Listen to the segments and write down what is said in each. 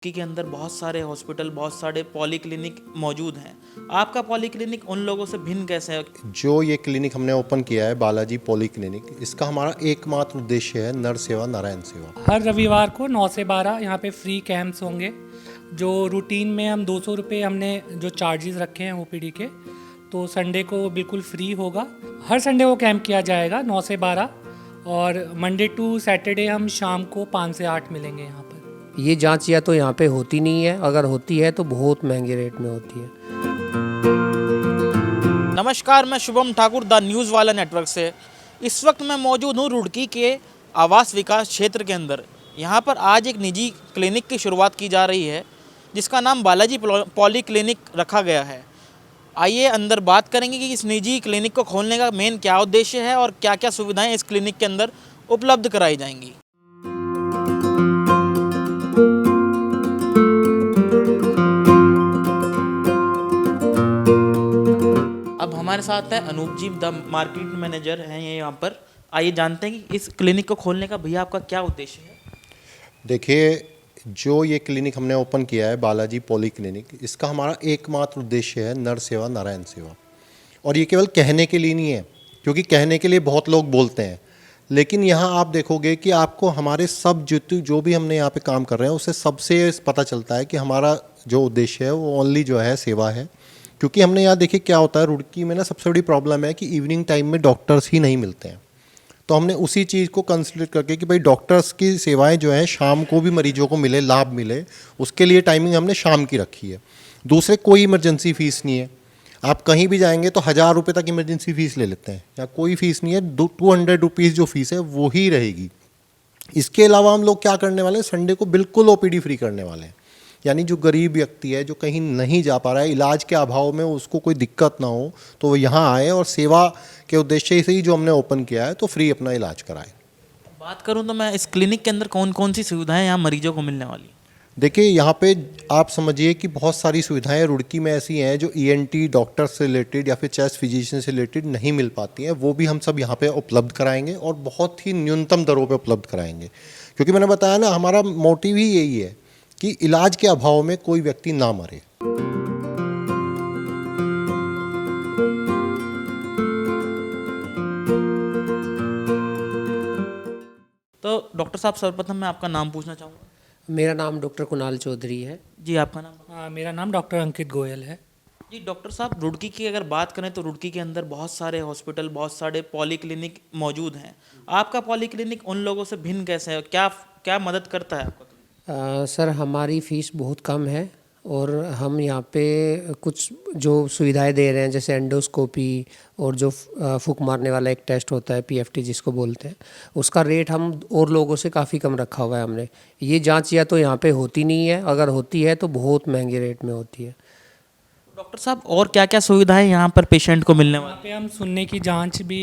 के अंदर बहुत सारे हॉस्पिटल, बहुत सारे पॉलीक्लिनिक मौजूद हैं। आपका पॉलीक्लिनिक उन लोगों से भिन्न कैसे है? जो ये क्लिनिक हमने ओपन किया है बालाजी पॉली क्लिनिक, इसका हमारा एकमात्र उद्देश्य है नर सेवा नारायण सेवा। हर रविवार को 9 से 12 यहाँ पे फ्री कैंप्स होंगे। जो रूटीन में हम 200 रुपये हमने जो चार्जेस रखे हैं ओपीडी के, तो संडे को बिल्कुल फ्री होगा। हर संडे को कैंप किया जाएगा 9 से 12, और मंडे टू सैटरडे हम शाम को 5 से 8 मिलेंगे यहाँ पर। ये जांच या तो यहाँ पे होती नहीं है, अगर होती है तो बहुत महंगे रेट में होती है। नमस्कार, मैं शुभम ठाकुर द न्यूज़ वाला नेटवर्क से। इस वक्त मैं मौजूद हूँ रुड़की के आवास विकास क्षेत्र के अंदर। यहाँ पर आज एक निजी क्लिनिक की शुरुआत की जा रही है जिसका नाम बालाजी पॉली क्लिनिक रखा गया है। आइए अंदर बात करेंगे कि इस निजी क्लिनिक को खोलने का मेन क्या उद्देश्य है और क्या क्या सुविधाएं इस क्लिनिक के अंदर उपलब्ध कराई जाएंगी। अब हमारे साथ है अनूप जी, द मार्केट मैनेजर हैं ये यहाँ पर। आइए जानते हैं कि इस क्लिनिक को खोलने का भैया आपका क्या उद्देश्य है। देखिए, जो ये क्लिनिक हमने ओपन किया है बालाजी पॉली क्लिनिक, इसका हमारा एकमात्र उद्देश्य है नर सेवा नारायण सेवा। और ये केवल कहने के लिए नहीं है, क्योंकि कहने के लिए बहुत लोग बोलते हैं, लेकिन यहाँ आप देखोगे कि आपको हमारे सब जो भी हमने यहाँ पे काम कर रहे हैं उससे सबसे पता चलता है कि हमारा जो उद्देश्य है वो ओनली जो है सेवा है। क्योंकि हमने यहाँ देखिए क्या होता है, रुड़की में ना सबसे बड़ी प्रॉब्लम है कि इवनिंग टाइम में डॉक्टर्स ही नहीं मिलते हैं। तो हमने उसी चीज़ को कंसिडर करके कि भाई डॉक्टर्स की सेवाएं जो हैं शाम को भी मरीजों को मिले, लाभ मिले, उसके लिए टाइमिंग हमने शाम की रखी है। दूसरे, कोई इमरजेंसी फ़ीस नहीं है। आप कहीं भी जाएंगे तो 1000 रुपये तक इमरजेंसी फ़ीस ले लेते हैं, या कोई फ़ीस नहीं है। 200 रुपीज़ जो फ़ीस है वो ही रहेगी। इसके अलावा हम लोग क्या करने वाले हैं, संडे को बिल्कुल ओपीडी फ्री करने वाले हैं। यानी जो गरीब व्यक्ति है, जो कहीं नहीं जा पा रहा है, इलाज के अभाव में उसको कोई दिक्कत ना हो, तो वो यहाँ आए और सेवा के उद्देश्य से ही जो हमने ओपन किया है तो फ्री अपना इलाज कराए। बात करूँ तो मैं इस क्लिनिक के अंदर कौन कौन सी सुविधाएं यहाँ मरीजों को मिलने वाली? देखिए, यहाँ पे आप समझिए कि बहुत सारी सुविधाएं रुड़की में ऐसी हैं जो ईएनटी डॉक्टर से रिलेटेड या फिर चेस्ट फिजिशियन से रिलेटेड नहीं मिल पाती हैं। वो भी हम सब यहाँ पे उपलब्ध कराएंगे और बहुत ही न्यूनतम दरों पे उपलब्ध कराएंगे। क्योंकि मैंने बताया ना, हमारा मोटिव ही यही है कि इलाज के अभाव में कोई व्यक्ति ना मरे। तो डॉक्टर साहब, सर्वप्रथम मैं आपका नाम पूछना चाहूँगा। मेरा नाम डॉक्टर कुणाल चौधरी है। जी, आपका नाम? मेरा नाम डॉक्टर अंकित गोयल है। जी डॉक्टर साहब, रुड़की की अगर बात करें तो रुड़की के अंदर बहुत सारे हॉस्पिटल, बहुत सारे पॉलीक्लिनिक मौजूद हैं। आपका पॉलीक्लिनिक उन लोगों से भिन्न कैसे है? क्या क्या मदद करता है आपको? सर, हमारी फ़ीस बहुत कम है और हम यहाँ पे कुछ जो सुविधाएं दे रहे हैं, जैसे एंडोस्कोपी और जो फूंक मारने वाला एक टेस्ट होता है पीएफटी जिसको बोलते हैं, उसका रेट हम और लोगों से काफ़ी कम रखा हुआ है हमने। ये जांच या तो यहाँ पे होती नहीं है, अगर होती है तो बहुत महंगे रेट में होती है। डॉक्टर साहब, और क्या क्या सुविधाएं यहाँ पर पेशेंट को मिलने यहाँ वाली? पे हम सुनने की जांच भी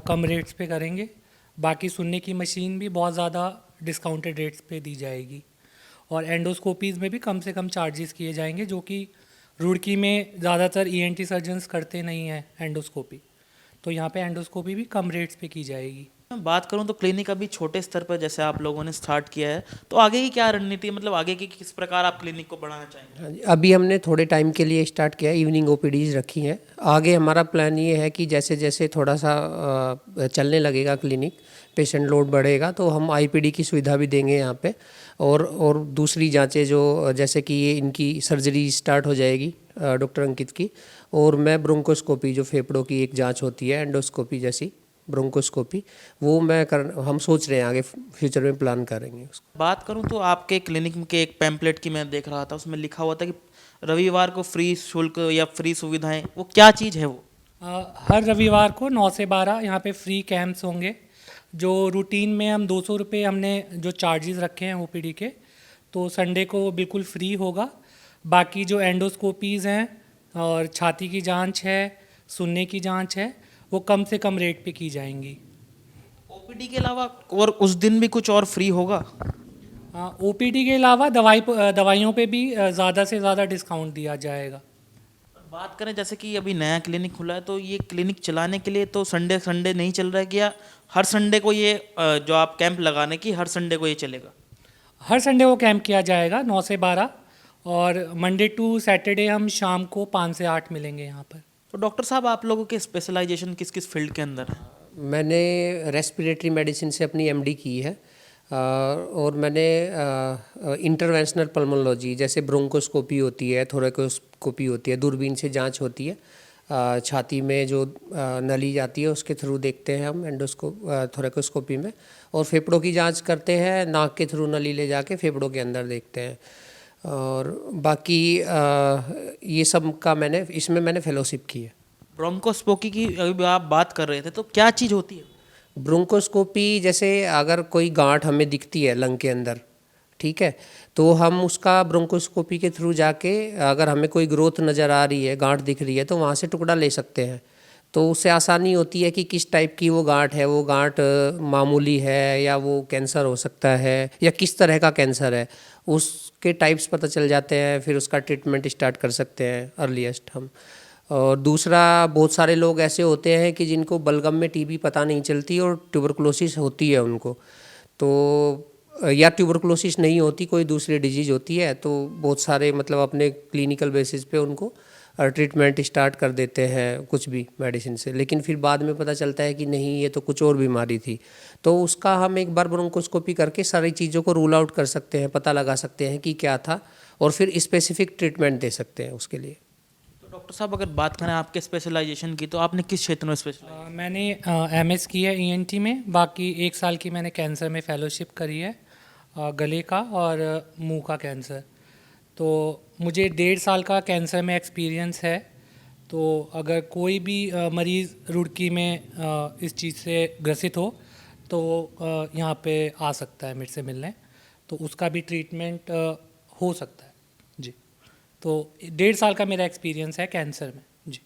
कम रेट्स पे करेंगे। बाकी सुनने की मशीन भी बहुत ज़्यादा डिस्काउंटेड रेट्स पे दी जाएगी, और एंडोस्कोपीज़ में भी कम से कम चार्जेस किए जाएंगे, जो कि रुड़की में ज़्यादातर ईएनटी सर्जन्स करते नहीं हैं एंडोस्कोपी। तो यहाँ पे एंडोस्कोपी भी कम रेट्स पे की जाएगी। मैं बात करूँ तो क्लिनिक अभी छोटे स्तर पर जैसे आप लोगों ने स्टार्ट किया है, तो आगे की क्या रणनीति है? मतलब आगे की किस प्रकार आप क्लिनिक को बढ़ाना चाहेंगे? हाँ जी, अभी हमने थोड़े टाइम के लिए स्टार्ट किया है, इवनिंग ओपीडीज रखी हैं। आगे हमारा प्लान ये है कि जैसे जैसे थोड़ा सा चलने लगेगा क्लिनिक, पेशेंट लोड बढ़ेगा, तो हम आईपीडी की सुविधा भी देंगे यहाँ पे। और दूसरी जांचें जो जैसे कि ये इनकी सर्जरी स्टार्ट हो जाएगी डॉक्टर अंकित की, और मैं ब्रोंकोस्कोपी जो फेफड़ों की एक जांच होती है, एंडोस्कोपी जैसी ब्रोंकोस्कोपी, वो हम सोच रहे हैं आगे फ्यूचर में प्लान करेंगे उसको। बात करूँ तो आपके क्लिनिक के एक पैम्पलेट की मैं देख रहा था, उसमें लिखा हुआ था कि रविवार को फ्री शुल्क या फ्री सुविधाएं, वो क्या चीज़ है वो? हर रविवार को 9 से 12 यहाँ पे फ्री कैंप्स होंगे। जो रूटीन में हम 200 रुपये हमने जो चार्जेस रखे हैं ओपीडी के, तो संडे को बिल्कुल फ्री होगा। बाकी जो एंडोस्कोपीज़ हैं और छाती की जांच है, सुनने की जांच है, वो कम से कम रेट पे की जाएंगी। ओपीडी के अलावा और उस दिन भी कुछ और फ्री होगा? ओपीडी के अलावा दवाइयों पे भी ज़्यादा से ज़्यादा डिस्काउंट दिया जाएगा। बात करें जैसे कि अभी नया क्लिनिक खुला है, तो ये क्लिनिक चलाने के लिए तो संडे संडे नहीं चल रहा है क्या? हर संडे को ये जो आप कैंप लगाने की, हर संडे को ये चलेगा? हर संडे को कैंप किया जाएगा 9 से 12 और मंडे टू सैटरडे हम शाम को 5 से 8 मिलेंगे यहाँ पर। तो डॉक्टर साहब आप लोगों के स्पेशलाइजेशन किस किस फील्ड के अंदर है? मैंने रेस्पिरेटरी मेडिसिन से अपनी एमडी की है और मैंने इंटरवेंशनल पल्मोनोलॉजी जैसे ब्रोंकोस्कोपी होती है, थोरेकोस्कोपी होती है, दूरबीन से जांच होती है, छाती में जो नली जाती है उसके थ्रू देखते हैं हम थोरेकोस्कोपी में, और फेफड़ों की जांच करते हैं, नाक के थ्रू नली ले जाके फेफड़ों के अंदर देखते हैं। और बाकी ये सब का मैंने फेलोशिप की है। ब्रोंकोस्कोपी की अभी आप बात कर रहे थे, तो क्या चीज़ होती है? ब्रोंकोस्कोपी जैसे अगर कोई गांठ हमें दिखती है लंग के अंदर, ठीक है, तो हम उसका ब्रोंकोस्कोपी के थ्रू जाके अगर हमें कोई ग्रोथ नज़र आ रही है, गांठ दिख रही है, तो वहाँ से टुकड़ा ले सकते हैं। तो उससे आसानी होती है कि किस टाइप की वो गांठ है, वो गांठ मामूली है या वो कैंसर हो सकता है या किस तरह का कैंसर है, उसके टाइप्स पता चल जाते हैं, फिर उसका ट्रीटमेंट स्टार्ट कर सकते हैं अर्लीस्ट हम। और दूसरा, बहुत सारे लोग ऐसे होते हैं कि जिनको बलगम में टीबी पता नहीं चलती और ट्यूबरकुलोसिस होती है उनको, तो या ट्यूबरकुलोसिस नहीं होती, कोई दूसरी डिजीज़ होती है, तो बहुत सारे मतलब अपने क्लिनिकल बेसिस पे उनको ट्रीटमेंट स्टार्ट कर देते हैं कुछ भी मेडिसिन से, लेकिन फिर बाद में पता चलता है कि नहीं, ये तो कुछ और बीमारी थी। तो उसका हम एक बार ब्रोंकोस्कोपी करके सारी चीज़ों को रूल आउट कर सकते हैं, पता लगा सकते हैं कि क्या था, और फिर स्पेसिफिक ट्रीटमेंट दे सकते हैं उसके लिए। तो डॉक्टर साहब अगर बात करें आपके स्पेशलाइजेशन की, तो आपने किस क्षेत्र में स्पेशलाइज? मैंने एमएस की है ईएनटी में, बाकी 1 साल की मैंने कैंसर में फेलोशिप करी है, गले का और मुंह का कैंसर। तो मुझे 1.5 साल का कैंसर में एक्सपीरियंस है। तो अगर कोई भी मरीज़ रुड़की में इस चीज़ से ग्रसित हो तो यहाँ पे आ सकता है मेरे से मिलने, तो उसका भी ट्रीटमेंट हो सकता है जी। तो 1.5 साल का मेरा एक्सपीरियंस है कैंसर में जी।